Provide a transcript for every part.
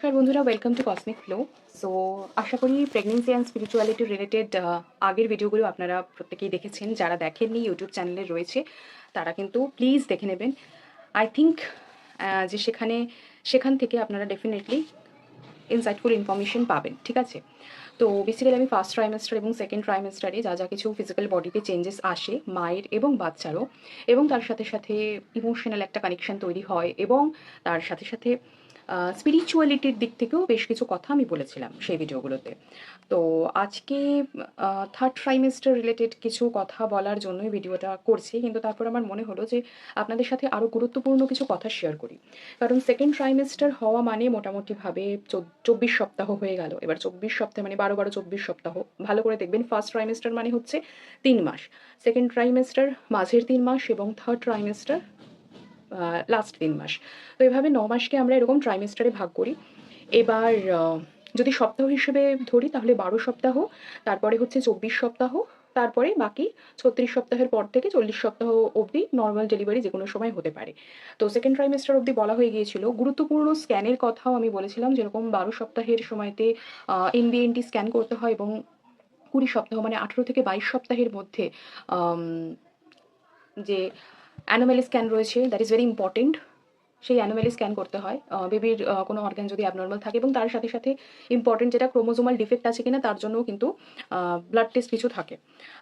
নমস্কার বন্ধুরা, welcome to cosmic flow. So আশা করি প্রেগনেন্সি অ্যান্ড স্পিরিচুয়ালিটি রিলেটেড আগের ভিডিওগুলো আপনারা প্রত্যেকেই দেখেছেন। যারা দেখেননি, ইউটিউব চ্যানেলে রয়েছে, তারা কিন্তু প্লিজ দেখে নেবেন। আই থিঙ্ক যে সেখান থেকে আপনারা ডেফিনেটলি ইনসাইটফুল ইনফরমেশন পাবেন, ঠিক আছে? তো বেসিক্যালি আমি ফার্স্ট ট্রাইমেস্টার এবং সেকেন্ড ট্রাইমেস্টারে যা যা কিছু ফিজিক্যাল বডিতে চেঞ্জেস আসে মায়ের এবং বাচ্চারও, এবং তার সাথে সাথে ইমোশনাল একটা কানেকশন তৈরি হয়, এবং তার সাথে সাথে স্পিরিচুয়ালিটির দিক থেকেও বেশ কিছু কথা আমি বলেছিলাম সেই ভিডিওগুলোতে। তো আজকে থার্ড ট্রাইমেস্টার রিলেটেড কিছু কথা বলার জন্যই ভিডিওটা করছি, কিন্তু তারপর আমার মনে হলো যে আপনাদের সাথে আরও গুরুত্বপূর্ণ কিছু কথা শেয়ার করি। কারণ সেকেন্ড ট্রাইমেস্টার হওয়া মানে মোটামুটিভাবে 24 সপ্তাহ হয়ে গেল। এবার 24 সপ্তাহ মানে 12-12 24 সপ্তাহ। ভালো করে দেখবেন, ফার্স্ট ট্রাইমেস্টার মানে হচ্ছে 3 মাস, সেকেন্ড ট্রাইমেস্টার মাঝের 3 মাস, এবং থার্ড ট্রাইমেস্টার লাস্ট 3 মাস। তো এভাবে 9 মাসকে আমরা এরকম ট্রাইমেস্টারে ভাগ করি। এবার যদি সপ্তাহ হিসেবে ধরি তাহলে 12 সপ্তাহ, তারপরে হচ্ছে 24 সপ্তাহ, তারপরে বাকি 36 সপ্তাহের পর থেকে 40 সপ্তাহ অবধি নর্মাল ডেলিভারি যেকোনো সময় হতে পারে। তো সেকেন্ড ট্রাইমেস্টার অবধি বলা হয়ে গিয়েছিল। গুরুত্বপূর্ণ স্ক্যানের কথাও আমি বলেছিলাম, যেরকম 12 সপ্তাহের সময়তে এনবিএনটি স্ক্যান করতে হয়, এবং 20 সপ্তাহ মানে 18 থেকে 22 সপ্তাহের মধ্যে আম যে অ্যানোমালি স্ক্যান রয়েছে, দ্যাট ইজ ভেরি ইম্পর্টেন্ট। সেই অ্যানোমালি স্ক্যান করতে হয় বেবির কোনো অর্গান যদি অ্যাবনর্মাল থাকে, এবং তার সাথে সাথে ইম্পর্টেন্ট যেটা ক্রোমোজোমাল ডিফেক্ট আছে কিনা তার জন্যও কিন্তু ব্লাড টেস্ট কিছু থাকে।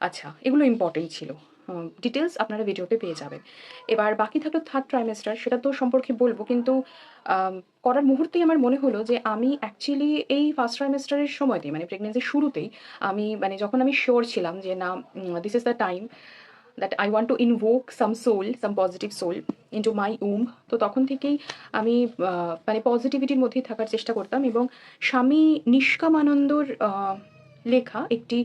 আচ্ছা, এগুলো ইম্পর্টেন্ট ছিল। ডিটেলস আপনারা ভিডিওতে পেয়ে যাবেন। এবার বাকি থাকলো থার্ড ট্রাইমেস্টার, সেটা তো সম্পর্কে বলবো, কিন্তু আম, করার মুহূর্তেই আমার মনে হলো যে আমি অ্যাকচুয়ালি এই ফার্স্ট ট্রাইমেস্টারের সময়তেই মানে প্রেগনেন্সির শুরুতেই আমি মানে যখন আমি শিওর ছিলাম যে না, this is the time that I want to invoke some soul, some positive soul into my womb. তো তখন থেকেই আমি মানে পজিটিভিটির মধ্যেই থাকার চেষ্টা করতাম, এবং স্বামী নিষ্কামানন্দর লেখা একটি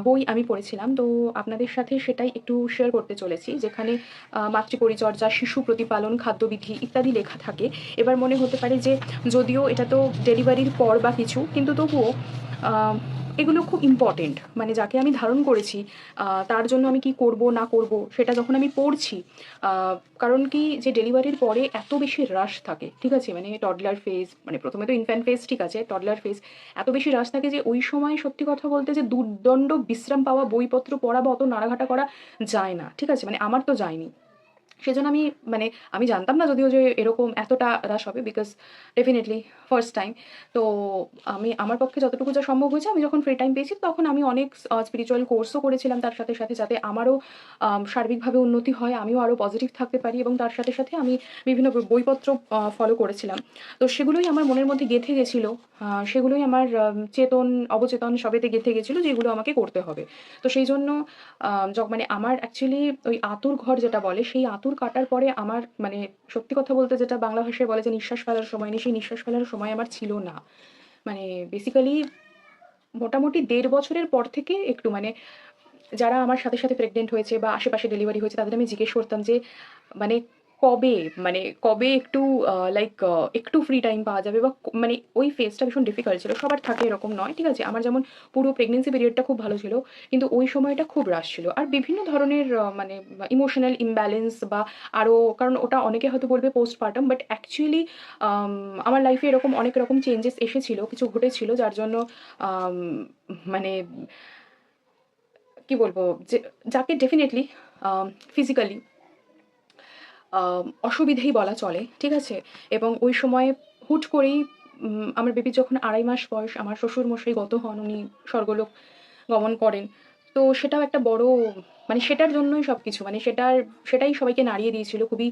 বই আমি পড়েছিলাম। তো আপনাদের সাথে সেটাই একটু শেয়ার করতে চলেছি, যেখানে মাতৃপরিচর্যা, শিশু প্রতিপালন, খাদ্যবিধি ইত্যাদি লেখা থাকে। এবার মনে হতে পারে যে যদিও এটা তো ডেলিভারির পর বা কিছু, কিন্তু তবুও এগুলো খুব ইম্পর্টেন্ট। মানে যাকে আমি ধারণ করেছি তার জন্য আমি কি করব না করব সেটা যখন আমি পড়ছি, কারণ কি যে ডেলিভারির পরে এত বেশি রাশ থাকে, ঠিক আছে? মানে টডলার ফেজ, মানে প্রথমে তো ইনফ্যান্ট ফেজ, ঠিক আছে, টডলার ফেজ এত বেশি রাশ থাকে যে ওই সময় সত্যি কথা বলতে যে দুর্দণ্ড বিশ্রাম পাওয়া, বইপত্র পড়া বা অত নাড়াঘাটা করা যায় না, ঠিক আছে? মানে আমার তো যায়নি। সেজন্য আমি মানে আমি জানতাম না যদিও যে এরকম এতটা রাশ হবে, বিকজ ডেফিনেটলি ফার্স্ট টাইম। তো আমি আমার পক্ষে যতটুকু যা সম্ভব হয়েছে, আমি যখন ফ্রি টাইম পেয়েছি তখন আমি অনেক স্পিরিচুয়াল কোর্সও করেছিলাম তার সাথে সাথে, যাতে আমারও সার্বিকভাবে উন্নতি হয়, আমিও আরও পজিটিভ থাকতে পারি, এবং তার সাথে সাথে আমি বিভিন্ন বইপত্র ফলো করেছিলাম। তো সেগুলোই আমার মনের মধ্যে গেঁথে গেছিলো, সেগুলোই আমার চেতন অবচেতন সবেতে গেঁথে গেছিলো যে এগুলো আমাকে করতে হবে। তো সেই জন্য মানে আমার অ্যাকচুয়ালি ওই আঁতুড় ঘর যেটা বলে, সেই আঁতুড় কাটার পরে আমার মানে সত্যি কথা বলতে যেটা বাংলা ভাষায় বলে যে নিঃশ্বাস ফেলার সময় নেই, সেই নিঃশ্বাস ফেলার সময় আমার ছিল না। মানে বেসিক্যালি মোটামুটি 1.5 বছরের পর থেকে একটু মানে যারা আমার সাথে সাথে প্রেগনেন্ট হয়েছে বা আশেপাশে ডেলিভারি হয়েছে তাদের আমি জিজ্ঞেস করতাম যে মানে কবে, মানে কবে একটু লাইক একটু ফ্রি টাইম পাওয়া যাবে, বা মানে ওই ফেজটা ভীষণ ডিফিকাল্ট ছিল। সবার থাকে এরকম নয়, ঠিক আছে? আমার যেমন পুরো প্রেগনেন্সি পিরিয়ডটা খুব ভালো ছিল, কিন্তু ওই সময়টা খুব রাশ ছিল। আর বিভিন্ন ধরনের মানে ইমোশনাল ইমব্যালেন্স বা আরও, কারণ ওটা অনেকে হয়তো বলবে পোস্টপার্টাম, বাট অ্যাকচুয়ালি আমার লাইফে এরকম অনেক রকম চেঞ্জেস এসেছিল, কিছু ঘটেছিল, যার জন্য আম, মানে কি বলবো, যে যাকে ডেফিনেটলি ফিজিক্যালি অসুবিধেই বলা চলে, ঠিক আছে? এবং ওই সময় হুট করেই আমার বেবির যখন 2.5 মাস বয়স, আমার শ্বশুরমশাই গত হন, উনি স্বর্গলোক গমন করেন। তো সেটাও একটা বড় মানে সেটার জন্যই সবকিছু, মানে সেটাই সবাইকে নাড়িয়ে দিয়েছিল। খুবই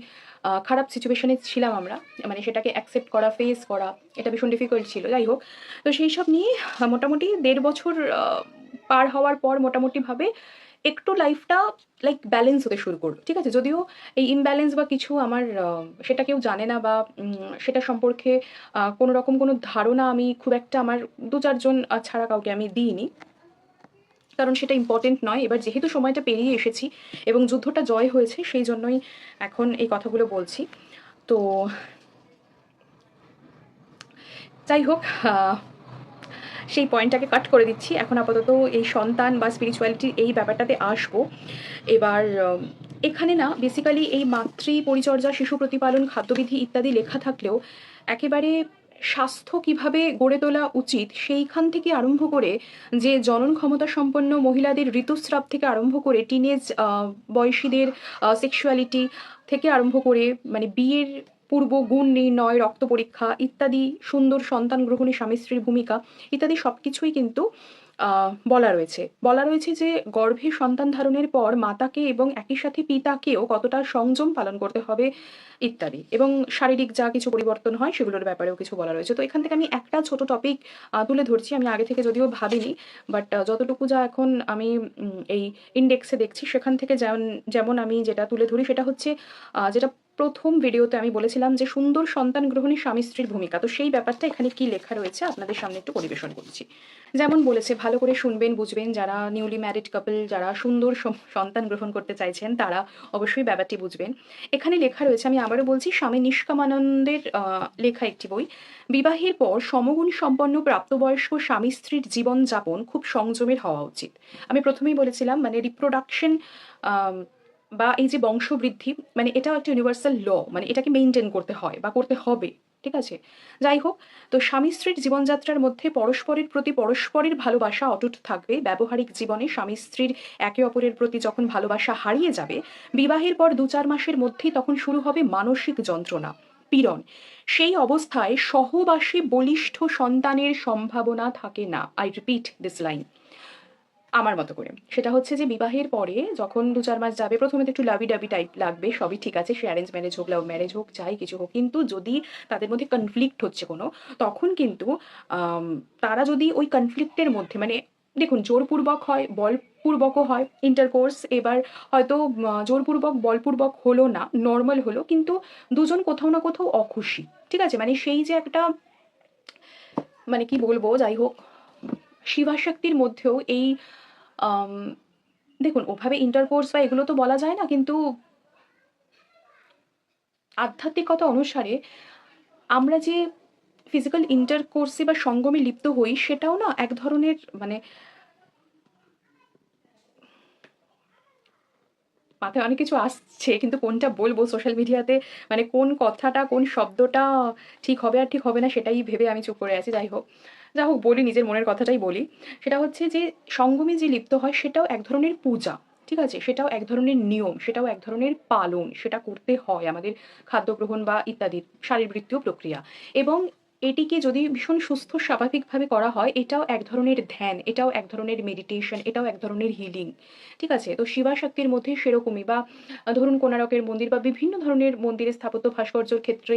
খারাপ সিচুয়েশনে ছিলাম আমরা। মানে সেটাকে অ্যাকসেপ্ট করা, ফেস করা, এটা ভীষণ ডিফিকাল্ট ছিল। যাই হোক, তো সেইসব নিয়ে মোটামুটি 1.5 বছর পার হওয়ার পর মোটামুটিভাবে একটু লাইফটা লাইক ব্যালেন্স হতে শুরু করলো, ঠিক আছে? যদিও এই ইমব্যালেন্স বা কিছু আমার সেটা কেউ জানে না, বা সেটা সম্পর্কে কোনো রকম কোনো ধারণা আমি খুব একটা আমার 2-4 জন ছাড়া কাউকে আমি দিইনি, কারণ সেটা ইম্পর্টেন্ট নয়। এবার যেহেতু সময়টা পেরিয়ে এসেছি এবং যুদ্ধটা জয় হয়েছে, সেই জন্যই এখন এই কথাগুলো বলছি। তো যাই হোক, সেই পয়েন্টটাকে কাট করে দিচ্ছি। এখন আপাতত এই সন্তান বা স্পিরিচুয়ালিটির এই ব্যাপারটাতে আসবো। এবার এখানে না বেসিক্যালি এই মাতৃ পরিচর্যা, শিশু প্রতিপালন, খাদ্যবিধি ইত্যাদি লেখা থাকলেও একেবারে স্বাস্থ্য কিভাবে গড়ে তোলা উচিত সেইখান থেকে আরম্ভ করে, যে জনন ক্ষমতা সম্পন্ন মহিলাদের ঋতুস্রাব থেকে আরম্ভ করে টিনেজ বয়সীদের সেক্সুয়ালিটি থেকে আরম্ভ করে, মানে বিয়ের পূর্ব গুণ নির্ণয়, রক্ত পরীক্ষা ইত্যাদি, সুন্দর সন্তান গ্রহণে স্বামী স্ত্রীর ভূমিকা ইত্যাদি সবকিছুই কিন্তু বলা রয়েছে যে গর্ভে সন্তান ধারণের পর মাতাকে এবং একই সাথে পিতাকেও কতটা সংযম পালন করতে হবে ইত্যাদি, এবং শারীরিক যা কিছু পরিবর্তন হয় সেগুলোর ব্যাপারেও কিছু বলা রয়েছে। তো এখান থেকে আমি একটা ছোট টপিক তুলে ধরছি। আমি আগে থেকে যদিও ভাবিনি, বাট যতটুকু যা এখন আমি এই ইন্ডেক্সে দেখছি সেখান থেকে যেমন যেমন আমি যেটা তুলে ধরি সেটা হচ্ছে, যেটা প্রথম ভিডিওতে আমি বলেছিলাম যে সুন্দর সন্তান গ্রহণে স্বামী স্ত্রীর ভূমিকা, তো সেই ব্যাপারটা এখানে কি লেখা রয়েছে আপনাদের সামনে একটু পরিবেশন করছি। যেমন বলেছে, ভালো করে শুনবেন, বুঝবেন। যারা নিউলি ম্যারিড কাপল, যারা সুন্দর সন্তান গ্রহণ করতে চাইছেন, তারা অবশ্যই ব্যাপারটি বুঝবেন। এখানে লেখা রয়েছে, আমি আবারও বলছি, স্বামী নিষ্কামানন্দের লেখা একটি বই। বিবাহের পর সমগুণ সম্পন্ন প্রাপ্তবয়স্ক স্বামী স্ত্রীর জীবনযাপন খুব সংযমের হওয়া উচিত। আমি প্রথমেই বলেছিলাম, মানে রিপ্রোডাকশন বা এই যে বংশবৃদ্ধি, মানে এটাও একটা ইউনিভার্সাল ল, মানে এটাকে মেনটেন করতে হয় বা করতে হবে, ঠিক আছে। যাই হোক, তো স্বামী স্ত্রীর জীবনযাত্রার মধ্যে পরস্পরের প্রতি পরস্পরের ভালোবাসা অটুট থাকবে। ব্যবহারিক জীবনে স্বামী স্ত্রীর একে অপরের প্রতি যখন ভালোবাসা হারিয়ে যাবে, বিবাহের পর 2-4 মাসের মধ্যেই তখন শুরু হবে মানসিক যন্ত্রণা, পীড়ন। সেই অবস্থায় সহবাসে বলিষ্ঠ সন্তানের সম্ভাবনা থাকে না। আই রিপিট দিস লাইন আমার মতো করে। সেটা হচ্ছে যে বিবাহের পরে যখন 2-4 মাস যাবে, প্রথমে তো একটু লাভি ডাবি টাইপ লাগবে, সবই ঠিক আছে, সে অ্যারেঞ্জ ম্যারেজ হোক, লাভ ম্যারেজ হোক, যাই কিছু হোক, কিন্তু যদি তাদের মধ্যে কনফ্লিক্ট হচ্ছে কোনো, তখন কিন্তু আম, তারা যদি ওই কনফ্লিক্টের মধ্যে, মানে দেখুন, জোরপূর্বক হয়, বলপূর্বকও হয় ইন্টারকোর্স, এবার হয়তো জোরপূর্বক বলপূর্বক হলো না, নর্মাল হলো, কিন্তু দুজন কোথাও না কোথাও অখুশি, ঠিক আছে। মানে সেই যে একটা, মানে কি বলবো, যাই হোক, শিবাশক্তির মধ্যেও এই আম, দেখুন, ওভাবে ইন্টারকোর্স বা এগুলো তো বলা যায় না, কিন্তু আধ্যাত্মিকতা অনুসারে আমরা যে ফিজিক্যাল ইন্টারকোর্সে বা সঙ্গমে লিপ্ত হই, সেটাও না এক ধরনের, মানে মাথায় অনেক কিছু আসছে, কিন্তু কোনটা বলবো সোশ্যাল মিডিয়াতে, মানে কোন কথাটা কোন শব্দটা ঠিক হবে আর ঠিক হবে না সেটাই ভেবে আমি চুপ করে আছি। যাই হোক বলি, নিজের মনের কথাটাই বলি। সেটা হচ্ছে যে সঙ্গমে যে লিপ্ত হয় সেটাও এক ধরনের পূজা, ঠিক আছে, সেটাও এক ধরনের নিয়ম, সেটাও এক ধরনের পালন, সেটা করতে হয় আমাদের খাদ্য গ্রহণ বা ইত্যাদি শারীরবৃত্তীয় প্রক্রিয়া। এবং এটিকে যদি ভীষণ সুস্থ স্বাভাবিকভাবে করা হয়, এটাও এক ধরনের ধ্যান, এটাও এক ধরনের মেডিটেশন, এটাও এক ধরনের হিলিং, ঠিক আছে। তো শিবা শক্তির মধ্যে সেরকমই, বা ধরুন কোণারকের মন্দির বা বিভিন্ন ধরনের মন্দিরের স্থাপত্য ভাস্কর্যের ক্ষেত্রে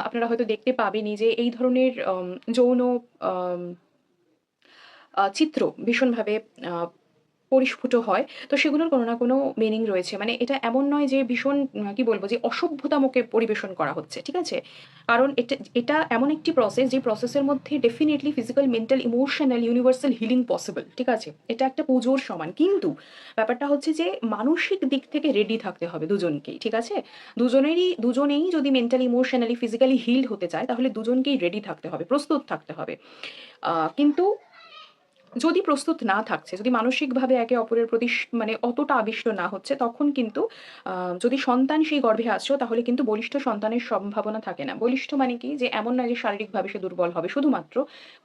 আপনারা হয়তো দেখতে পাবেনই যে এই ধরনের যৌন আম, চিত্র ভীষণভাবে আহ, পরিস্ফুট হয়। তো সেগুলোর কোনো না কোনো মিনিং রয়েছে, মানে এটা এমন নয় যে ভীষণ কি বলবো, যে অসভ্যতামুখে পরিবেশন করা হচ্ছে, ঠিক আছে। কারণ এটা এটা এমন একটি প্রসেস, যে প্রসেসের মধ্যে definitely physical, mental, emotional, universal healing possible, ঠিক আছে। এটা একটা পুজোর সমান, কিন্তু ব্যাপারটা হচ্ছে যে মানসিক দিক থেকে রেডি থাকতে হবে দুজনকেই, ঠিক আছে। দুজনেই যদি মেন্টালি, ইমোশনালি, ফিজিক্যালি হিলড হতে চায়, তাহলে দুজনকেই রেডি থাকতে হবে, প্রস্তুত থাকতে হবে। কিন্তু যদি প্রস্তুত না থাকছে, যদি মানসিকভাবে একে অপরের প্রতি মানে অতটা আবিষ্ট না হচ্ছে, তখন কিন্তু যদি সন্তান সেই গর্ভে আসছেও, তাহলে কিন্তু বলিষ্ঠ সন্তানের সম্ভাবনা থাকে না। বলিষ্ঠ মানে কি, যে এমন নয় যে শারীরিকভাবে সে দুর্বল হবে শুধুমাত্র,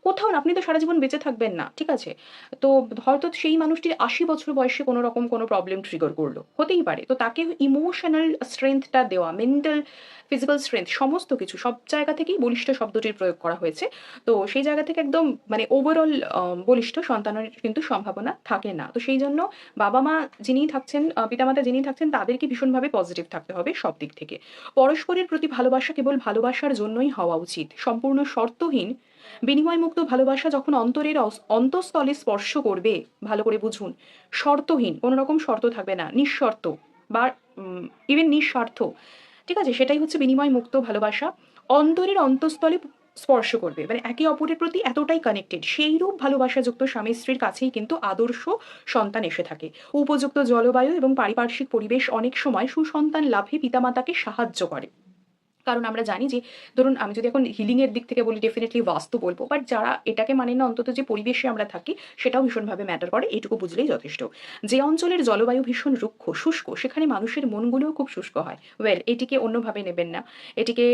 কোথাও না, আপনি তো সারা জীবন বেঁচে থাকবেন না, ঠিক আছে। তো হয়তো সেই মানুষটির 80 বছর বয়সে কোনো রকম কোনো প্রবলেম ট্রিগার করলো, হতেই পারে, তো তাকে ইমোশনাল স্ট্রেংথটা দেওয়া, মেন্টাল, ফিজিক্যাল স্ট্রেংথ, সমস্ত কিছু সব জায়গা থেকেই বলিষ্ঠ শব্দটির প্রয়োগ করা হয়েছে। তো সেই জায়গা থেকে একদম, মানে ওভারঅল বলিষ্ঠ সন্তানের কিন্তু সম্ভাবনা থাকে না। তো সেই জন্য বাবা মা যিনিই থাকছেন, পিতামাতা যিনিই থাকছেন, তাদেরকে ভীষণভাবে পজিটিভ থাকতে হবে সব দিক থেকে। পরস্পরের প্রতি ভালোবাসা কেবল ভালোবাসার জন্যই হওয়া উচিত, সম্পূর্ণ শর্তহীন বিনিময়মুক্ত ভালোবাসা যখন অন্তরের অন্তঃস্থলে স্পর্শ করবে, ভালো করে বুঝুন, শর্তহীন, কোনো রকম শর্ত থাকবে না, নিঃশর্ত বা ইভেন নিঃস্বার্থ, ঠিক আছে, সেটাই হচ্ছে বিনিময় মুক্ত ভালোবাসা। অন্তরের অন্তঃস্থলে স্পর্শ করবে, মানে একে অপরের প্রতি এতটাই কানেক্টেড, সেই রূপ ভালোবাসাযুক্ত স্বামী স্ত্রীর কাছেই কিন্তু আদর্শ সন্তান এসে থাকে। উপযুক্ত জলবায়ু এবং পারিপার্শ্বিক পরিবেশ অনেক সময় সুসন্তান লাভে পিতামাতাকে সাহায্য করে। কারণ আমরা জানি যে ধরুন আমি যদি এখন হিলিংয়ের দিক থেকে বলি ডেফিনেটলি বাস্তু বলবো, বাট যারা এটাকে মানে না অন্তত যে পরিবেশে আমরা থাকি সেটাও ভীষণভাবে ম্যাটার করে, এইটুকু বুঝলেই যথেষ্ট। যে অঞ্চলের জলবায়ু ভীষণ রুক্ষ শুষ্ক সেখানে মানুষের মনগুলোও খুব শুষ্ক হয়। ওয়েল, এটিকে অন্যভাবে নেবেন না, এটিকে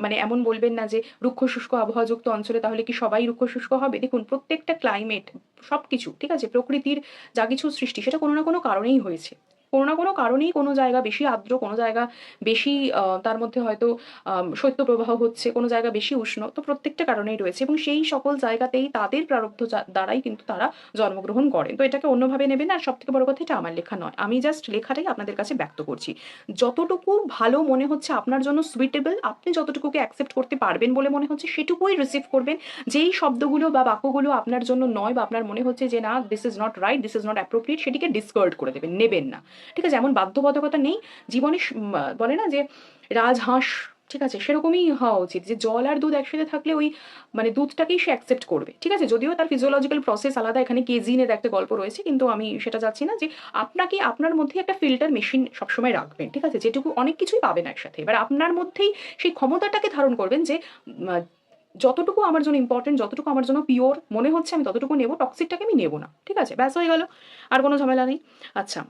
মানে এমন বলবেন না যে রুক্ষ শুষ্ক আবহাওয়াযুক্ত অঞ্চলে তাহলে কি সবাই রুক্ষ শুষ্ক হবে। দেখুন প্রত্যেকটা ক্লাইমেট, সব কিছু ঠিক আছে, প্রকৃতির যা কিছু সৃষ্টি সেটা কোনো না কোনো কারণেই হয়েছে। কোনো না কোনো কারণেই কোনো জায়গা বেশি আর্দ্র, কোনো জায়গা বেশি তার মধ্যে হয়তো শৈত্যপ্রবাহ হচ্ছে, কোনো জায়গা বেশি উষ্ণ, তো প্রত্যেকটা কারণেই রয়েছে এবং সেই সকল জায়গাতেই তাদের প্রারব্ধ দ্বারাই কিন্তু তারা জন্মগ্রহণ করেন। তো এটাকে অন্যভাবে নেবেন না। আর সবথেকে বড় কথা, এটা আমার লেখা নয়, আমি জাস্ট লেখাটাই আপনাদের কাছে ব্যক্ত করছি। যতটুকু ভালো মনে হচ্ছে আপনার জন্য সুইটেবল, আপনি যতটুকুকে অ্যাকসেপ্ট করতে পারবেন বলে মনে হচ্ছে সেটুকুই রিসিভ করবেন। যেই শব্দগুলো বা বাক্যগুলো আপনার জন্য নয় বা আপনার মনে হচ্ছে যে না this is not right, this is not appropriate, সেটিকে ডিসকার্ড করে দেবেন, নেবেন না। ঠিক আছে, এমন বাধ্যবাধকতা নেই জীবনে। বলে না যে রাজহাঁস, ঠিক আছে, সেরকমই হওয়া উচিত যে জল আর দুধ একসাথে থাকলে ওই মানে দুধটাকেই সে অ্যাকসেপ্ট করবে। ঠিক আছে, যদিও তার ফিজিওলজিক্যাল প্রসেস আলাদা, এখানে কেজিনের একটা গল্প রয়েছে, কিন্তু আমি সেটা যাচ্ছি না। যে আপনাকে আপনার মধ্যে একটা ফিল্টার মেশিন সবসময় রাখবেন, ঠিক আছে, যেটুকু অনেক কিছুই পাবেন একসাথে। এবার আপনার মধ্যেই সেই ক্ষমতাটাকে ধারণ করবেন যে যতটুকু আমার জন্য ইম্পর্টেন্ট, যতটুকু আমার জন্য পিওর মনে হচ্ছে আমি ততটুকু নেবো, টক্সিকটাকে আমি নেবো না। ঠিক আছে, ব্যাস হয়ে গেল, আর কোনো ঝামেলা নেই। আচ্ছা,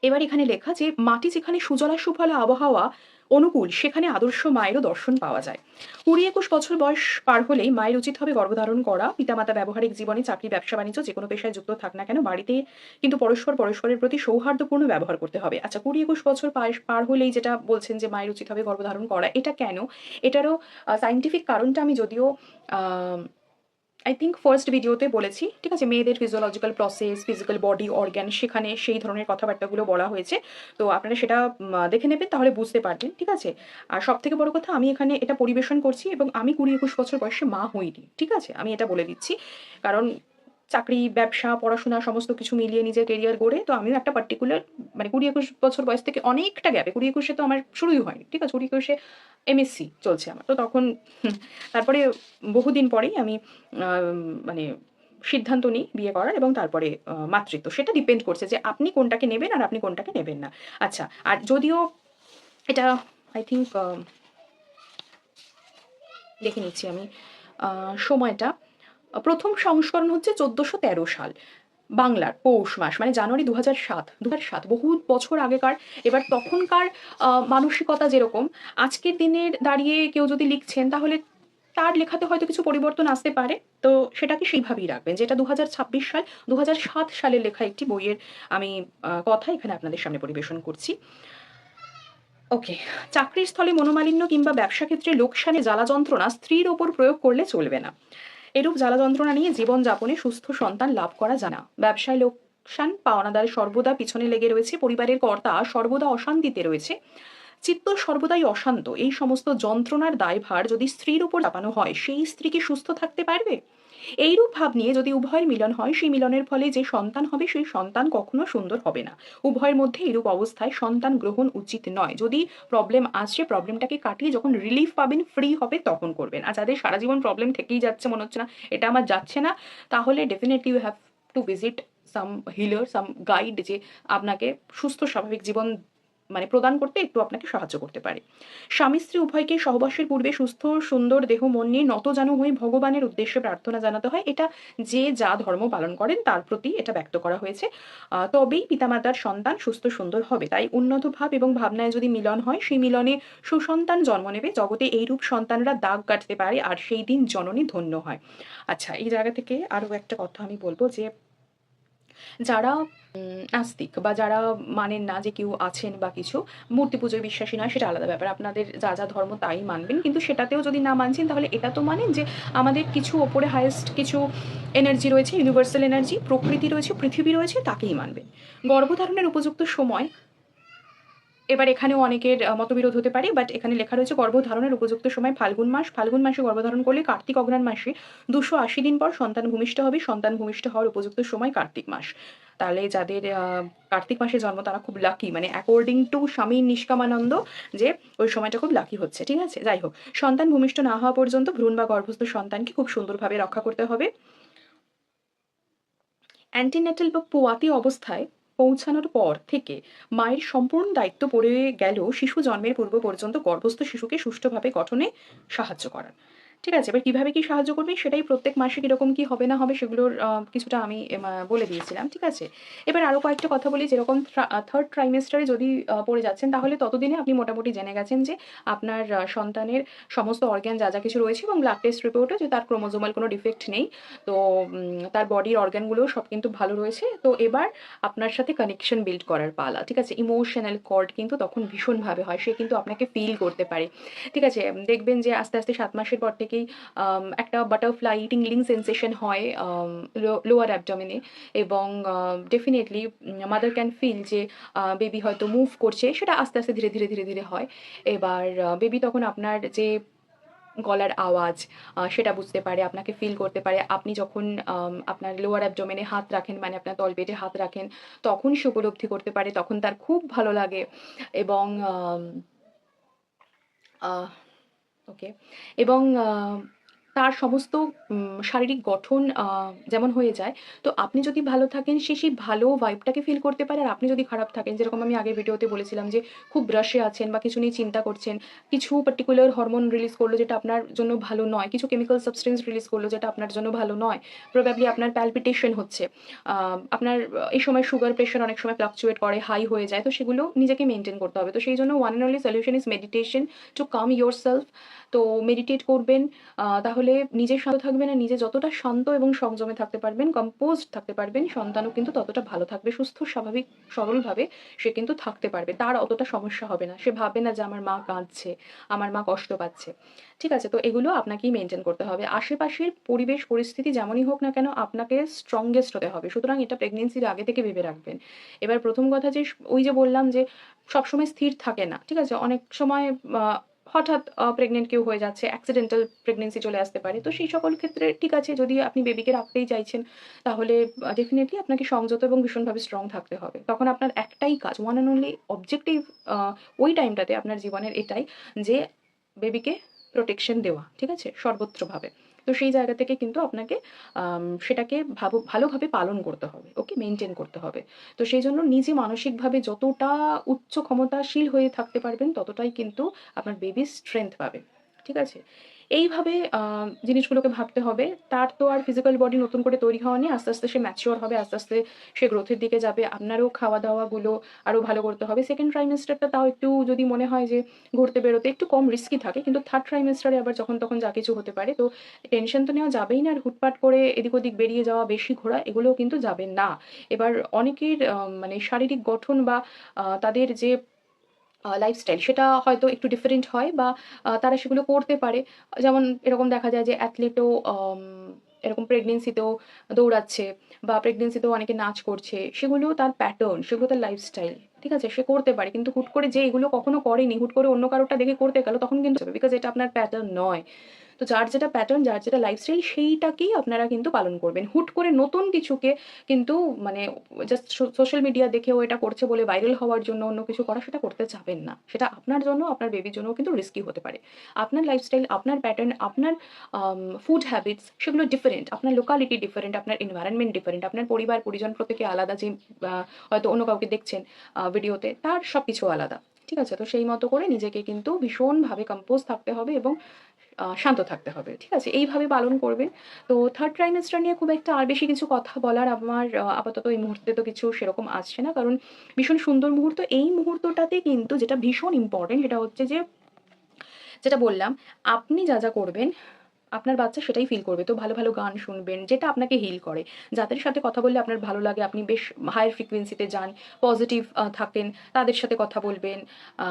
এবার এখানে লেখা যে মাটি যেখানে সুজলা সুফলা আবহাওয়া অনুকূল সেখানে আদর্শ মায়েরও দর্শন পাওয়া যায়। 20-21 বছর বয়স পার হলেই মায়ের উচিত হবে গর্ভধারণ করা। পিতামাতা ব্যবহারিক জীবনে চাকরি, ব্যবসা বাণিজ্য যে কোনো পেশায় যুক্ত থাক না কেন, বাড়িতে কিন্তু পরস্পরের প্রতি সৌহার্দ্যপূর্ণ ব্যবহার করতে হবে। আচ্ছা, 20-21 বছর পার হলেই যেটা বলছেন যে মায়ের উচিত হবে গর্ভধারণ করা, এটা কেন? এটারও সায়েন্টিফিক কারণটা আমি যদিও আই থিঙ্ক ফার্স্ট ভিডিওতে বলেছি। ঠিক আছে, মেয়েদের physiological process, physical body organ, সেখানে সেই ধরনের কথাবার্তাগুলো বলা হয়েছে। তো আপনারা সেটা দেখে নেবেন, তাহলে বুঝতে পারবেন। ঠিক আছে, আর সব থেকে বড় কথা, আমি এখানে এটা পরিবেশন করছি এবং আমি 20-21 বছর বয়সে মা হইনি। ঠিক আছে, আমি এটা বলে দিচ্ছি, কারণ চাকরি, ব্যবসা, পড়াশোনা সমস্ত কিছু মিলিয়ে নিজের কেরিয়ার গড়ে তো আমিও একটা পার্টিকুলার মানে 20-21 বছর বয়স থেকে অনেকটা গ্যাপে, 20-21 তো আমার শুরুই হয়নি। ঠিক আছে, 20-21 এমএসসি চলছে আমার, তো তখন তারপরে বহুদিন পরেই আমি মানে সিদ্ধান্ত নিই বিয়ে করার, এবং তারপরে মাতৃত্ব, সেটা ডিপেন্ড করছে যে আপনি কোনটাকে নেবেন আর আপনি কোনটাকে নেবেন না। আচ্ছা, আর যদিও এটা আই থিঙ্ক দেখে নিচ্ছি আমি সময়টা, প্রথম সংস্করণ হচ্ছে 1413 সাল, বাংলার পৌষ মাস, মানে জানুয়ারি 2007, বহু বছর আগেকার। এবার তখনকার মানসিকতা যেরকম, আজকের দিনের দাঁড়িয়ে কেউ যদি লিখছেন তাহলে তার লেখাতে হয়তো কিছু পরিবর্তন আসতে পারে। তো সেটাকে সেইভাবেই রাখবেন, যেটা 2026 সাল, 2007 সালের লেখা একটি বইয়ের আমি কথা এখানে আপনাদের সামনে পরিবেশন করছি। ওকে, চাকরির স্থলে মনোমালিন্য কিংবা ব্যবসা ক্ষেত্রে লোকসানে জ্বালা যন্ত্রণা স্ত্রীর ওপর প্রয়োগ করলে চলবে না। এরূপ জ্বালা যন্ত্রণা নিয়ে জীবনযাপনে সুস্থ সন্তান লাভ করা যায় না। ব্যবসায় লোকসান, পাওনাদার সর্বদা পিছনে লেগে রয়েছে, পরিবারের কর্তা সর্বদা অশান্তিতে রয়েছে, চিত্ত সর্বদাই অশান্ত, এই সমস্ত যন্ত্রণার দায়ভার যদি স্ত্রীর উপর চাপানো হয়, সেই স্ত্রী কি সুস্থ থাকতে পারবে? এইরূপ ভাব নিয়ে যদি উভয়ের মিলন হয়, সেই মিলনের ফলে যে সন্তান হবে সেই সন্তান কখনো সুন্দর হবে না। উভয়ের মধ্যে এইরূপ অবস্থায় সন্তান গ্রহণ উচিত নয়। যদি প্রবলেম আসছে, প্রবলেমটাকে কাটিয়ে যখন রিলিফ পাবেন, ফ্রি হবে, তখন করবেন। আর যাদের সারা জীবন প্রবলেম থেকেই যাচ্ছে, মনে হচ্ছে না এটা আমার যাচ্ছে না, তাহলে definitely you have to visit some healer, some guide, যে আপনাকে সুস্থ স্বাভাবিক জীবন মানে প্রদান করতে একটু আপনাকে সাহায্য করতে পারে। স্বামী স্ত্রী উভয়কে সহবাসের পূর্বে সুস্থ সুন্দর দেহ মন নিয়ে নতজানু হয়ে ভগবানের উদ্দেশ্যে প্রার্থনা জানাতে হয়। এটা যে যা ধর্ম পালন করেন তার প্রতি এটা ব্যক্ত করা হয়েছে। তবেই পিতামাতার সন্তান সুস্থ সুন্দর হবে। তাই উন্নত ভাব এবং ভাবনায় যদি মিলন হয়, সেই মিলনে সুসন্তান জন্ম নেবে। জগতে এইরূপ সন্তানরা দাগ কাটতে পারে আর সেই দিন জননী ধন্য হয়। আচ্ছা, এই জায়গা থেকে আরও একটা কথা আমি বলবো যে যারা নাস্তিক বা যারা মানেন না যে কেউ আছেন বা কিছু, মূর্তি পুজোয় বিশ্বাসী নয়, সেটা আলাদা ব্যাপার, আপনাদের যা যা ধর্ম তাই মানবেন, কিন্তু সেটাতেও যদি না মানছেন তাহলে এটা তো মানেন যে আমাদের কিছু ওপরে হায়েস্ট কিছু এনার্জি রয়েছে, ইউনিভার্সাল এনার্জি, প্রকৃতি রয়েছে, পৃথিবী রয়েছে, তাকেই মানবেন। গর্ভধারণের উপযুক্ত সময়, এবার এখানেও অনেকের মতবিরোধ হতে পারে, বাট এখানে লেখা রয়েছে গর্ভধারণের উপযুক্ত সময় ফাল্গুন মাস। ফাল্গুন মাসে গর্ভধারণ করলে কার্তিক অগ্রহায়ণ মাসে 280 দিন পর সন্তান ভূমিষ্ঠ হবে। সন্তান ভূমিষ্ঠ হওয়ার উপযুক্ত সময় কার্তিক মাস। তাহলে যাদের কার্তিক মাসে জন্ম তারা খুব লাকি, মানে অ্যাকর্ডিং টু স্বামী নিষ্কামানন্দ, যে ওই সময়টা খুব লাকি হচ্ছে। ঠিক আছে, যাই হোক, সন্তান ভূমিষ্ঠ না হওয়া পর্যন্ত ভ্রূণ বা গর্ভস্থ সন্তানকে খুব সুন্দরভাবে রক্ষা করতে হবে। অ্যান্টিনেটাল বা পোয়াতি অবস্থায় পৌঁছানোর পর থেকে মায়ের সম্পূর্ণ দায়িত্ব পড়ে গেল শিশু জন্মের পূর্ব পর্যন্ত গর্ভস্থ শিশুকে সুষ্ঠুভাবে গঠনে সাহায্য করার। ঠিক আছে? এবার কিভাবে কি সাহায্য করবে সেটাই প্রত্যেক মাসে কিরকম কি হবে না হবে সেগুলোর কিছুটা আমি বলে দিয়েছিলাম। ঠিক আছে? এবার আরো কয়েকটা কথা বলি, যেরকম থার্ড ট্রাইমেস্টারে যদি পড়ে যাচ্ছেন তাহলে ততদিনে আপনি মোটামুটি জেনে গেছেন যে আপনার সন্তানের সমস্ত অর্গান যা কিছু রয়েছে এবং ব্লাড টেস্ট রিপোর্টে যে তার ক্রোমোজোমাল কোনো ডিফেক্ট নেই। তো তার বডির অর্গানগুলোও সব কিন্তু ভালো রয়েছে। তো এবার আপনার সাথে কানেকশন বিল্ড করার পালা। ঠিক আছে? ইমোশনাল কর্ড কিন্তু তখন ভীষণভাবে হয়। সে কিন্তু আপনাকে ফিল করতে পারে। ঠিক আছে? দেখবেন যে আস্তে, আস্তে ৭ মাসের পর থেকেই একটা বাটারফ্লাই টিংলিং সেনসেশন হয় লোয়ার অ্যাবডোমেনে, এবং ডেফিনিটলি মাদার ক্যান ফিল যে বেবি হয়তো মুভ করছে, সেটা আস্তে, আস্তে ধীরে, ধীরে, ধীরে, ধীরে হয়। এবার বেবি তখন আপনার যে গলার আওয়াজ সেটা বুঝতে পারে, আপনাকে ফিল করতে পারে। আপনি যখন আপনার লোয়ার অ্যাবডোমেনে হাত রাখেন, মানে আপনার তলপেটে হাত রাখেন, তখন সে উপলব্ধি করতে পারে। তখন তার খুব ভালো লাগে এবং আহ ওকে, এবং তার সমস্ত শারীরিক গঠন যেমন হয়ে যায়। তো আপনি যদি ভালো থাকেন, সে সেই ভালো ভাইবটাকে ফিল করতে পারে। আর আপনি যদি খারাপ থাকেন, যেরকম আমি আগের ভিডিওতে বলেছিলাম যে খুব রাশে আছেন বা কিছু নিয়ে চিন্তা করছেন, কিছু পার্টিকুলার হরমোন রিলিজ করলো যেটা আপনার জন্য ভালো নয়, কিছু কেমিক্যাল সাবস্টেন্স রিলিজ করলো যেটা আপনার জন্য ভালো নয়, প্রবাবলি আপনার প্যালপিটেশন হচ্ছে, আপনার এই সময় সুগার প্রেশার অনেক সময় ফ্লাকচুয়েট করে, হাই হয়ে যায়, তো সেগুলো নিজেকে মেনটেন করতে হবে। তো সেই জন্য one and only solution is meditation to calm yourself. তো মেডিটেট করবেন, তাহলে নিজে শান্ত থাকবেন, আর নিজে যতটা শান্ত এবং সংযমে থাকতে পারবেন, কম্পোজড থাকতে পারবেন, সন্তানও কিন্তু ততটা ভালো থাকবে, সুস্থ স্বাভাবিক সরলভাবে সে কিন্তু থাকতে পারবে। তার অতটা সমস্যা হবে না, সে ভাববে না যে আমার মা কাঁদছে, আমার মা কষ্ট পাচ্ছে। ঠিক আছে? তো এগুলো আপনাকেই মেনটেন করতে হবে। আশেপাশের পরিবেশ পরিস্থিতি যেমনই হোক না কেন, আপনাকে স্ট্রংগেস্ট হতে হবে। সুতরাং এটা প্রেগনেন্সির আগে থেকে ভেবে রাখবেন। এবার প্রথম কথা যে ওই যে বললাম যে সবসময় স্থির থাকে না। ঠিক আছে? অনেক সময় হঠাৎ প্রেগনেন্ট কেউ হয়ে যাচ্ছে, অ্যাক্সিডেন্টাল প্রেগনেন্সি চলে আসতে পারে। তো সেই সকল ক্ষেত্রে ঠিক আছে, যদি আপনি বেবিকে রাখতেই চাইছেন, তাহলে ডেফিনিটলি আপনাকে সংযত এবং ভীষণভাবে স্ট্রং থাকতে হবে। তখন আপনার একটাই কাজ, ওয়ান অ্যান্ড অনলি অবজেক্টিভ ওই টাইমটাতে আপনার জীবনের এটাই যে বেবিকে প্রোটেকশন দেওয়া। ঠিক আছে? সর্বত্রভাবে। তো সেই জায়গা থেকে কিন্তু আপনাকে সেটাকে ভালোভাবে পালন করতে হবে। ওকে? মেইনটেইন করতে হবে। তো সেই জন্য নিজে মানসিকভাবে যতটা উচ্চ ক্ষমতাশীল হয়ে থাকতে পারবেন, ততটাই কিন্তু আপনার বেবি স্ট্রেংথ পাবে। ঠিক আছে? এইভাবে জিনিসগুলোকে ভাবতে হবে। তার তো আর ফিজিক্যাল বডি নতুন করে তৈরি হওয়া নেই। আস্তে, আস্তে সে ম্যাচিউর হবে, আস্তে, আস্তে সে গ্রোথের দিকে যাবে। আপনারও খাওয়া-দাওয়াগুলো আরো ভালো করতে হবে। সেকেন্ড ট্রাইমেস্টারটা তাও একটু যদি মনে হয় যে ঘুরতে বেরোতে একটু কম রিস্কি থাকে। কিন্তু থার্ড ট্রাইমেস্টারে আবার যখন তখন যা কিছু হতে পারে। তো টেনশন তো নেওয়া যাবেই না। আর হুটপাট করে এদিক ওদিক বেরিয়ে যাওয়া, বেশি ঘোরা, এগুলোও কিন্তু যাবে না। এবার অনেকের মানে শারীরিক গঠন বা তাদের যে লাইফস্টাইল সেটা হয়তো একটু ডিফারেন্ট হয়, বা তারা সেগুলো করতে পারে। যেমন এরকম দেখা যায় যে অ্যাথলিটও এরকম প্রেগনেন্সিতেও দৌড়াচ্ছে, বা প্রেগনেন্সিতেও অনেকে নাচ করছে। সেগুলো তার প্যাটার্ন, সেগুলো তার লাইফস্টাইল। ঠিক আছে? সে করতে পারে। কিন্তু হুট করে যে এগুলো কখনো করেনি, হুট করে অন্য কারোরটা দেখে করতে গেল, তখন কিন্তু বিকজ এটা আপনার প্যাটার্ন নয়। তো যার যেটা প্যাটার্ন, যার যেটা লাইফস্টাইল, সেইটাকেই আপনারা কিন্তু পালন করবেন। হুট করে নতুন কিছুকে কিন্তু মানে জাস্ট সোশ্যাল মিডিয়া দেখেও এটা করছে বলে ভাইরাল হওয়ার জন্য অন্য কিছু করা, সেটা করতে যাবেন না। সেটা আপনার জন্য, আপনার বেবির জন্যও কিন্তু রিস্কি হতে পারে। আপনার লাইফস্টাইল, আপনার প্যাটার্ন, আপনার ফুড হ্যাবিটস সেগুলো ডিফারেন্ট, আপনার লোকালিটি ডিফারেন্ট, আপনার এনভায়রনমেন্ট ডিফারেন্ট, আপনার পরিবার পরিজন প্রত্যেকে আলাদা। যে হয়তো অন্য কাউকে দেখছেন ভিডিওতে, তার সব কিছু আলাদা। ঠিক আছে? তো সেই মতো করে নিজেকে কিন্তু ভীষণভাবে কম্পোজ থাকতে হবে এবং শান্ত থাকতে হবে। ঠিক আছে? এইভাবে পালন করবেন। তো থার্ড ট্রাইমেস্টার নিয়ে খুব একটা আর বেশি কিছু কথা বলার আমার আপাতত এই মুহূর্তে তো কিছু সেরকম আসছে না। কারণ ভীষণ সুন্দর মুহূর্ত। এই মুহূর্তটাতে কিন্তু যেটা ভীষণ ইম্পর্টেন্ট সেটা হচ্ছে যে, যেটা বললাম, আপনি যা করবেন আপনার বাচ্চা সেটাই ফিল করবে। তো ভালো, ভালো গান শুনবেন যেটা আপনাকে হিল করে। যাদের সাথে কথা বললে আপনার ভালো লাগে, আপনি বেশ হায়ার ফ্রিকোয়েন্সিতে যান, পজিটিভ থাকেন, তাদের সাথে কথা বলবেন। আ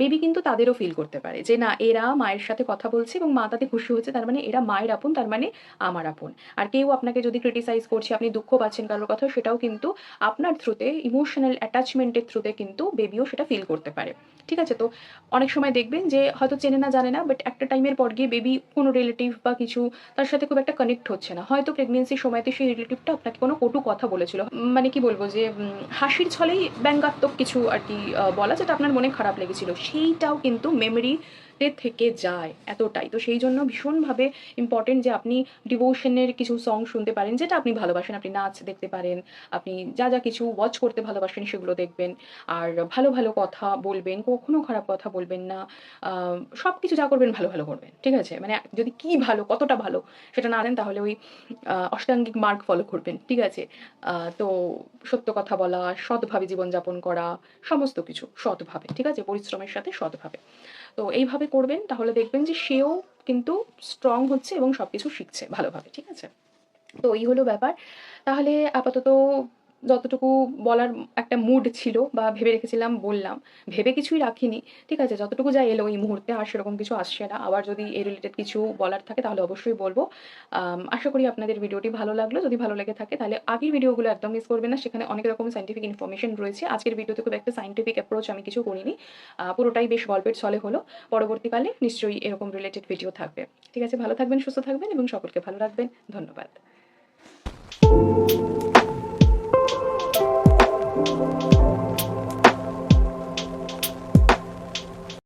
বেবি কিন্তু তাদেরও ফিল করতে পারে যে না, এরা মায়ের সাথে কথা বলছে এবং মা তাতে খুশি হচ্ছে। তার মানে এরা মায়ের আপন, তার মানে আমার আপন। আর কেউ আপনাকে যদি ক্রিটিসাইজ করছে, আপনি দুঃখ পাচ্ছেন কারোর কথা, সেটাও কিন্তু আপনার থ্রুতে, ইমোশনাল অ্যাটাচমেন্ট এর থ্রুতে কিন্তু বেবিও সেটা ফিল করতে পারে। ঠিক আছে? তো অনেক সময় দেখবেন যে হয়তো চেনে না, জানে না, বাট একটা টাইমের পর গিয়ে বেবি কোনো রিলেটিভ বা কিছু তার সাথে খুব একটা কানেক্ট হচ্ছে না। হয়তো প্রেগনেন্সির সময়তে সেই রিলেটিভটা আপনাকে কোনো কটু কথা বলেছিল। মানে কি বলবো যে হাসির ছলেই ব্যঙ্গাত্মক কিছু আরকি বলা, যেটা আপনার মনে খারাপ লেগেছিল। সেইটাও কিন্তু মেমোরিতে হাতে থেকে যায় এতটাই। তো সেই জন্য ভীষণভাবে ইম্পর্টেন্ট যে আপনি ডিভোশনের কিছু সং শুনতে পারেন, যেটা আপনি ভালোবাসেন। আপনি নাচ দেখতে পারেন, আপনি যা, যা কিছু ওয়াচ করতে ভালোবাসেন সেগুলো দেখবেন। আর ভালো, ভালো কথা বলবেন, কখনো খারাপ কথা বলবেন না। আ সবকিছু যা করবেন ভালো, ভালো করবেন। ঠিক আছে? মানে যদি কি ভালো, কতটা ভালো সেটা না জানেন তাহলে ওই অষ্টাঙ্গিক মার্গ ফলো করবেন। ঠিক আছে? তো সত্য কথা বলা, সৎভাবে জীবনযাপন করা, সমস্ত কিছু সৎভাবে। ঠিক আছে? পরিশ্রমের সাথে সৎভাবে। তো এইভাবে করবেন তাহলে দেখবেন যে সেও কিন্তু স্ট্রং হচ্ছে এবং সবকিছু শিখছে ভালোভাবে। ঠিক আছে? তো এই হলো ব্যাপার। তাহলে আপাতত যতটুকু বলার একটা মুড ছিল বা ভেবে রেখেছিলাম বললাম। ভেবে কিছুই রাখিনি। ঠিক আছে? যতটুকু যা এলো এই মুহূর্তে আর সেরকম কিছু আসছে না। আবার যদি এই রিলেটেড কিছু বলার থাকে তাহলে অবশ্যই বলব। আশা করি আপনাদের ভিডিওটি ভালো লাগলো। যদি ভালো লেগে থাকে তাহলে আগের ভিডিওগুলো একদম মিস করবেন না। সেখানে অনেক রকম সায়েন্টিফিক ইনফরমেশন রয়েছে। আজকের ভিডিওতে খুব একটা সায়েন্টিফিক অ্যাপ্রোচ আমি কিছু করিনি। পুরোটাই বেশ গল্পের ছলে হলো। পরবর্তীকালে নিশ্চয়ই এরকম রিলেটেড ভিডিও থাকবে। ঠিক আছে? ভালো থাকবেন, সুস্থ থাকবেন এবং সকলকে ভালো রাখবেন। ধন্যবাদ।